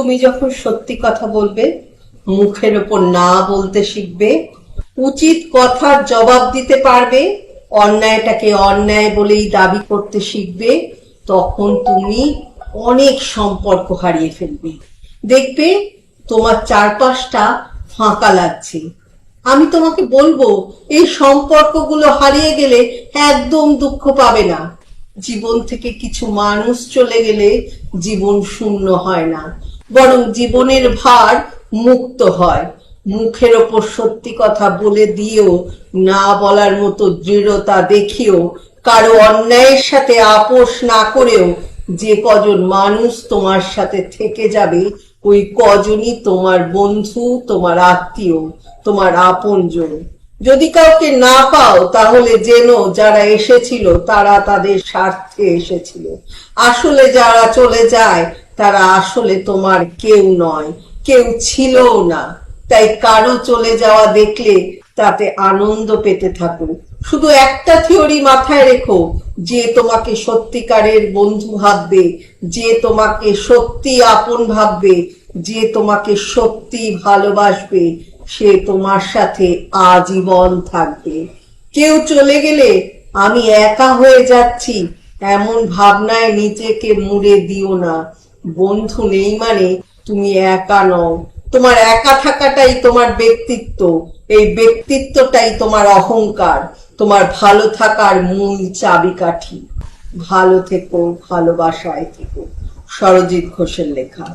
তুমি যখন সত্যি কথা বলবে, মুখের ওপর না বলতে শিখবে, উচিত কথার জবাব দিতে পারবে, অন্যায়টাকে অন্যায় বলেই দাবি করতে শিখবে, তখন তুমি অনেক সম্পর্ক হারিয়ে ফেলবে। দেখবে তোমার চারপাশটা ফাঁকা লাগছে। আমি তোমাকে বলবো, এই সম্পর্কগুলো হারিয়ে গেলে একদম দুঃখ পাবে না। জীবন থেকে কিছু মানুষ চলে গেলে জীবন শূন্য হয় না, বরং জীবনের ভার মুক্ত হয়। মুখের ওপর সত্যি কথা বলে দিয়েও না বলার মতো দৃঢ়তা দেখিও, কারো অন্যায়ের সাথে আপোষ না করেও যে কজন মানুষ তোমার সাথে থেকে যাবে, ওই কজনই তোমার বন্ধু, তোমার আত্মীয়, তোমার আপনজন। যদি কাউকে না পাও, তাহলে জেনো যারা এসেছিল তারা তাদের স্বার্থে এসেছিল। আসলে যারা চলে যায় তারা আসলে তোমার কেউ নয়, কেউ ছিলও না। তাই কারো চলে যাওয়া দেখলে তাতে আনন্দ পেতে থাকো। শুধু একটা থিওরি মাথায় রেখো, যে তোমাকে সত্যিকারের বন্ধু ভাববে, যে তোমাকে সত্যি আপন ভাববে, যে তোমাকে সত্যি ভালোবাসবে, সে তোমার সাথে আজীবন থাকবে। কেউ চলে গেলে আমি একা হয়ে যাচ্ছি এমন ভাবনায় নিজেকে মুড়ে দিও না। বন্ধু নেই মানে তুমি একা নও। তোমার একা থাকাটাই তোমার ব্যক্তিত্ব, এই ব্যক্তিত্বটাই তোমার অহংকার, তোমার ভালো থাকার মূল চাবিকাঠি। ভালো থেকো, ভালোবাসায় থেকো। সরজিৎ ঘোষের লেখা।